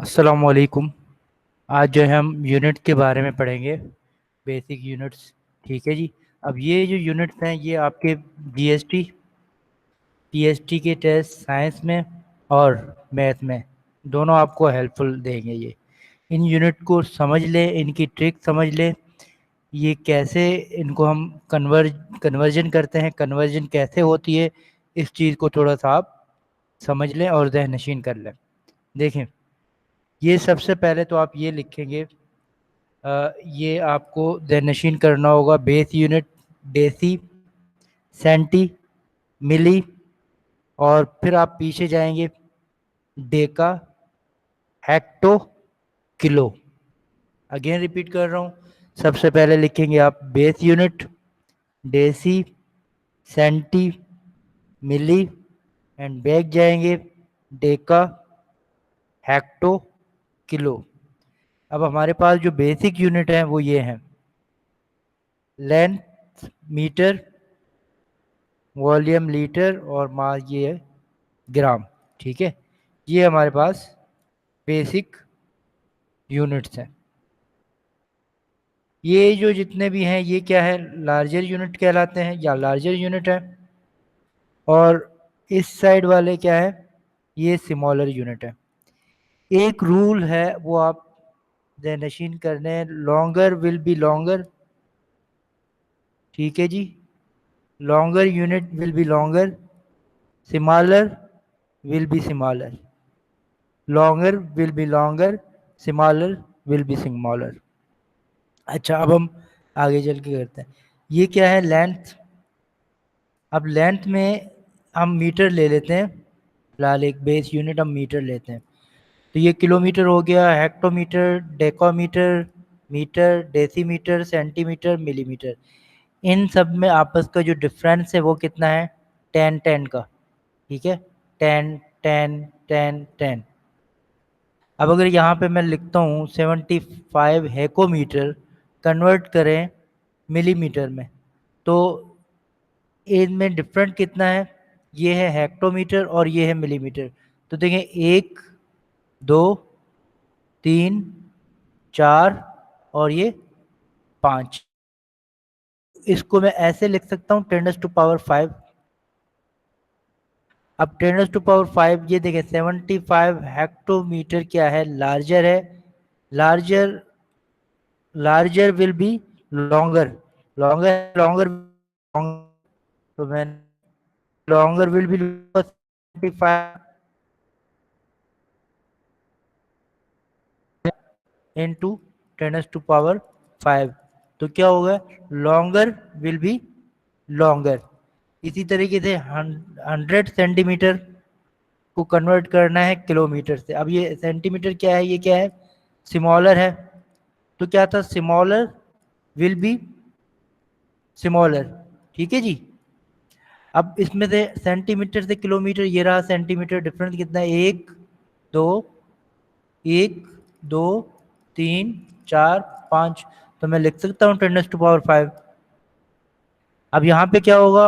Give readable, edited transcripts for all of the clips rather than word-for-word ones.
अस्सलाम वालेकुम। आज जो है हम यूनिट के बारे में पढ़ेंगे, बेसिक यूनिट्स। ठीक है जी। अब ये जो यूनिट्स हैं ये आपके जीएसटी पीएसटी के टेस्ट साइंस में और मैथ में दोनों आपको हेल्पफुल देंगे। ये इन यूनिट को समझ लें, इनकी ट्रिक समझ लें, ये कैसे इनको हम कन्वर्जन करते हैं, कन्वर्जन कैसे होती है, इस चीज़ को थोड़ा सा आप समझ लें और ज़हन नशीन कर लें। देखें, ये सबसे पहले तो आप ये लिखेंगे, ये आपको ज़हननशीन करना होगा base unit, deci, centi, milli, और फिर आप पीछे जाएंगे deca, hecto, kilo. Again repeat कर रहा हूँ, सबसे पहले लिखेंगे आप base unit, deci, centi, milli, and back जाएंगे डेका, हेक्टो, किलो। अब हमारे पास जो बेसिक यूनिट है वो ये हैं: लेंथ मीटर, वॉल्यूम लीटर, और मास ये है ग्राम। ठीक है, ये हमारे पास बेसिक यूनिट्स हैं। ये जो जितने भी हैं ये क्या है, लार्जर यूनिट कहलाते हैं या लार्जर यूनिट है। और इस साइड वाले क्या है, ये स्मॉलर यूनिट है। एक रूल है वो आप नशीन करने, लॉन्गर विल बी लॉन्गर। ठीक है जी, longer unit will be longer, smaller will be smaller. Longer will be longer, smaller will be smaller. अच्छा, अब हम आगे चल के करते हैं। ये क्या है, लेंथ। अब लेंथ में हम मीटर ले लेते हैं, फिलहाल एक बेस यूनिट हम मीटर लेते हैं। तो ये किलोमीटर हो गया, hectometre, decametre, metre, decimetre, centimetre, millimetre. इन सब में आपस का जो डिफरेंस है वो कितना है, 10 10 का। ठीक है, 10 10 10 10। अब अगर यहाँ पे मैं लिखता हूँ 75 हेकोमीटर, कन्वर्ट करें मिलीमीटर में, तो इनमें डिफरेंट कितना है, ये है हेक्टोमीटर और ये है मिलीमीटर। तो देखें, 1 2 3 4 और ये 5। इसको मैं ऐसे लिख सकता हूँ 10⁵ अब 10⁵ ये देखें, 75 हेक्टोमीटर क्या है, लार्जर है। Larger larger will be longer, longer longer. तो मैं लॉन्गर विल बी 75 इंटू 10⁵। तो क्या होगा, लॉन्गर विल बी लॉन्गर। इसी तरीके से 100 सेंटीमीटर को कन्वर्ट करना है किलोमीटर से। अब ये सेंटीमीटर क्या है, ये क्या है, स्मॉलर है। तो क्या था, स्मॉलर विल बी स्मॉलर। ठीक है जी। अब इसमें से सेंटीमीटर से किलोमीटर, ये रहा सेंटीमीटर, डिफरेंस कितना है, 1 2 1 2 3 4 5। तो मैं लिख सकता हूँ 10⁵। अब यहाँ पे क्या होगा,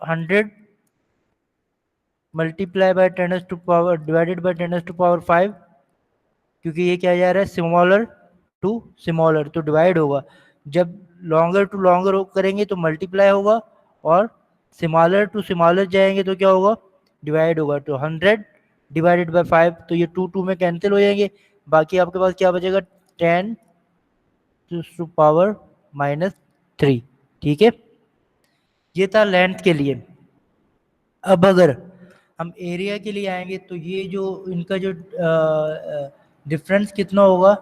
100 मल्टीप्लाई बाय 10⁵ डिवाइडेड बाय 10⁵, क्योंकि ये क्या जा रहा है, स्मॉलर टू स्मॉलर, तो डिवाइड होगा। जब लॉन्गर टू लॉन्गर करेंगे तो मल्टीप्लाई होगा, और स्मॉलर टू स्मॉलर जाएंगे तो क्या होगा, डिवाइड होगा। तो 100 डिवाइडेड बाय 5, तो ये 2 में कैंसिल हो जाएंगे। बाकी आपके पास क्या बचेगा, 10⁻³ ठीक है, ये था लेंथ के लिए। अब अगर हम एरिया के लिए आएंगे तो ये जो इनका जो डिफरेंस कितना होगा,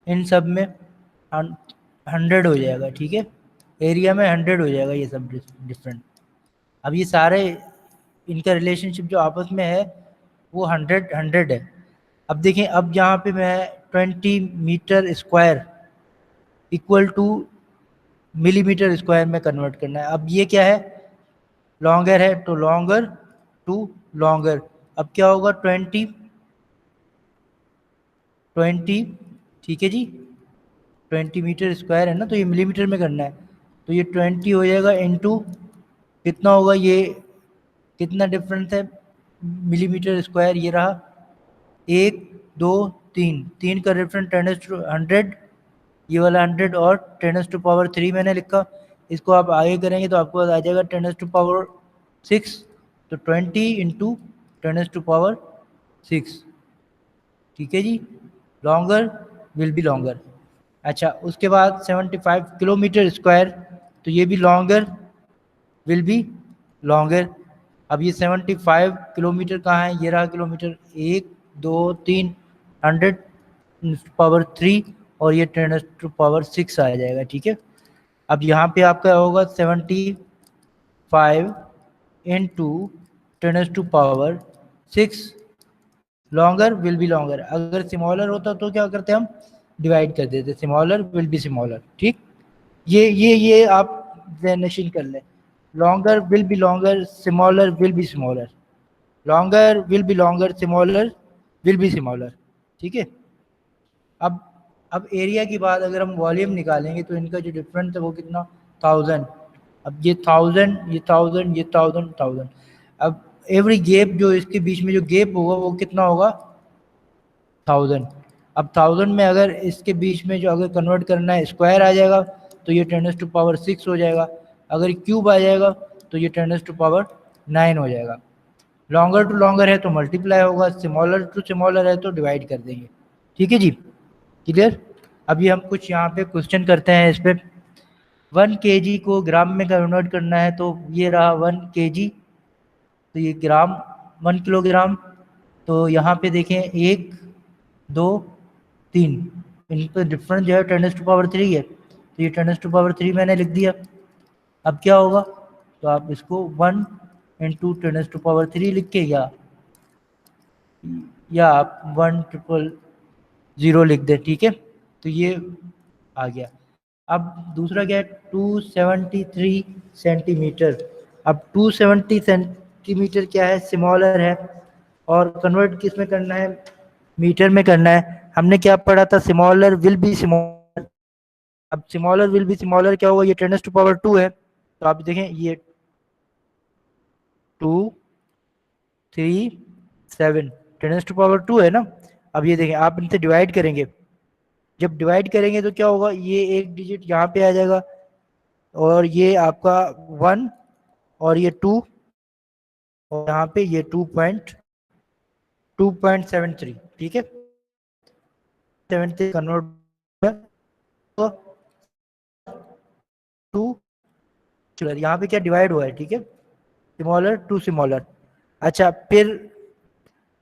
इन सब में 100 हो जाएगा। ठीक है, एरिया में 100 हो जाएगा ये सब डिफरेंट। अब ये सारे इनका रिलेशनशिप जो आपस में है वो 100 100 है। अब देखें, अब यहाँ पे मैं 20 metre square equal to millimetre square में कन्वर्ट करना है। अब ये क्या है, लॉन्गर है, तो लॉन्गर टू लॉन्गर। अब क्या होगा, 20 20। ठीक है जी, 20 मीटर स्क्वायर है ना, तो ये मिलीमीटर में करना है। तो ये 20 हो जाएगा इंटू कितना होगा, ये कितना डिफरेंस है, मिलीमीटर स्क्वायर, ये रहा 2 3, 3 का रेफरेंस 10⁻100, ये वाला 100 और 10⁻3 मैंने लिखा। इसको आप आगे करेंगे तो आपको आ जाएगा 10⁻6, तो 20 इंटू 10⁻6, ठीक है जी। Longer will be longer. अच्छा, उसके बाद 75 किलोमीटर स्क्वायर, तो ये भी लॉन्गर विल बी लॉन्गर। अब ये 75 किलोमीटर कहाँ है, ये रहा किलोमीटर, 1 2 3, 100⁻3 और ये 10⁻6 आ जाएगा, ठीक है। अब यहाँ पे आपका होगा 75 into 10⁻6, longer will be longer. अगर स्मॉलर होता तो क्या करते हम, डिवाइड कर देते, स्मॉलर विल बी स्मॉलर, ठीक। ये आप डेफिनेशन कर लें, longer will be longer, smaller will be smaller, longer will be longer, smaller will be smaller, ठीक है। अब एरिया की बात, अगर हम वॉल्यूम निकालेंगे तो इनका जो डिफरेंस है वो कितना, 1000। अब ये 1000, ये 1000, ये 1000, 1000। अब एवरी गैप जो इसके बीच में जो गैप होगा वो कितना होगा, 1000। अब 1000 में अगर इसके बीच में जो अगर कन्वर्ट करना है स्क्वायर आ जाएगा तो ये 10⁻6 हो जाएगा, अगर क्यूब आ जाएगा तो ये 10⁻9 हो जाएगा। लॉन्गर टू लॉन्गर है तो मल्टीप्लाई होगा, स्मॉलर टू स्मॉलर है तो डिवाइड कर देंगे, ठीक है जी, क्लियर। अभी हम कुछ यहाँ पे क्वेश्चन करते हैं इस पे। 1 kg को ग्राम में कन्वर्ट करना है, तो ये रहा 1 kg, तो ये ग्राम 1 किलोग्राम। तो यहाँ पे देखें 1 2 3, इन पर डिफरेंस जो है 10⁻3 है, तो ये 10⁻3 मैंने लिख दिया। अब क्या होगा, तो आप इसको 1 इंटू 10⁻3 लिख के या आप 1,000 लिख दें, ठीक है। तो ये आ गया। अब दूसरा क्या है, 273 सेंटीमीटर। अब 270 सेंटीमीटर क्या है, स्मॉलर है, और कन्वर्ट किस में करना है, मीटर में करना है। हमने क्या पढ़ा था, स्मॉलर विल बी स्मॉलर। अब स्मॉलर विल बी स्मॉलर क्या होगा, ये 10⁻2 है, तो आप देखें ये 2 3 7, 10⁻2 है ना। अब ये देखें, आप इनसे डिवाइड करेंगे, जब डिवाइड करेंगे तो क्या होगा, ये एक डिजिट यहाँ पे आ जाएगा, और ये आपका 1 और ये 2, और यहाँ पे ये 2.73, ठीक है। 73 कन्वर्ट टू, यहाँ पे क्या डिवाइड हुआ है, ठीक है, स्मॉलर टू स्मॉलर। अच्छा, फिर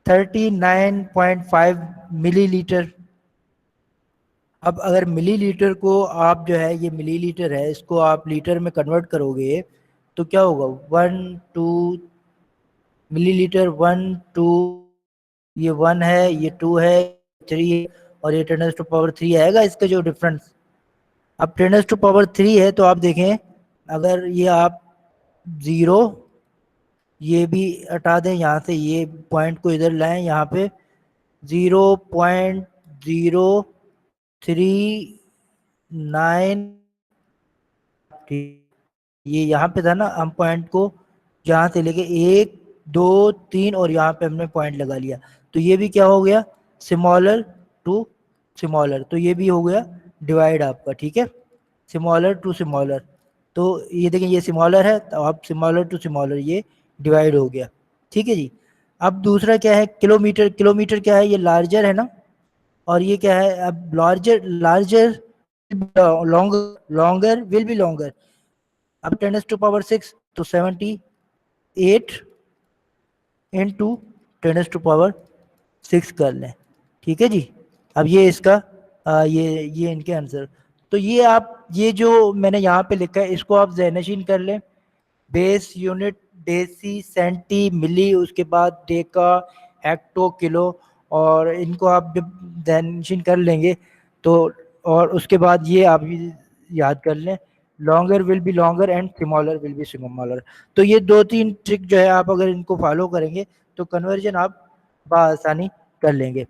39.5 मिलीलीटर। अब अगर मिलीलीटर को आप जो है, ये मिलीलीटर है, इसको आप लीटर में कन्वर्ट करोगे तो क्या होगा, 1 2 मिलीलीटर, 1 2, ये 1 है, ये 2 है, 3 है, और ये 10⁻3 आएगा इसका जो डिफरेंस। अब 10⁻3 है तो आप देखें, अगर ये आप 0, ये भी हटा दें यहाँ से, ये पॉइंट को इधर लाएं, यहाँ पे 0.039, ये यहाँ पे था ना, हम पॉइंट को जहाँ से लेके 1 2 3 और यहाँ पे हमने पॉइंट लगा लिया, तो ये भी क्या हो गया, स्मॉलर टू स्मॉलर, तो ये भी हो गया डिवाइड आपका, ठीक है, स्मॉलर टू स्मॉलर। तो ये देखें, ये स्मॉलर है तो आप स्मॉलर टू स्मॉलर, ये डिवाइड हो गया, ठीक है जी। अब दूसरा क्या है, किलोमीटर। किलोमीटर क्या है, ये लार्जर है ना, और ये क्या है, अब larger larger longer, longer will be longer. अब 10⁻6 तो 78 इंटू 10⁻6 कर लें, ठीक है जी। अब ये इसका ये इनके आंसर। तो ये आप, ये जो मैंने यहाँ पे लिखा है इसको आप ज़हनशीन कर लें, बेस यूनिट, डेसी, सेंटी, मिली, उसके बाद डेका, हेक्टो, किलो, और इनको आप जब ज़हनशीन कर लेंगे तो, और उसके बाद ये आप याद कर लें, longer will be longer and smaller will be smaller. तो ये 2-3 ट्रिक जो है, आप अगर इनको फॉलो करेंगे तो कन्वर्जन आप बआसानी कर लेंगे।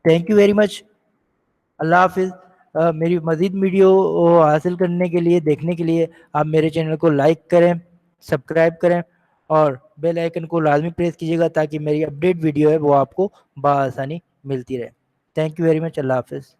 थैंक यू वेरी मच, अल्लाह हाफिज़। मेरी मज़ीद वीडियो हासिल करने के लिए, देखने के लिए आप मेरे चैनल को लाइक करें, सब्सक्राइब करें, और बेल आइकन को लाजमी प्रेस कीजिएगा ताकि मेरी अपडेट वीडियो है वो आपको बआसानी मिलती रहे। Thank you very much. अल्लाह हाफिज़।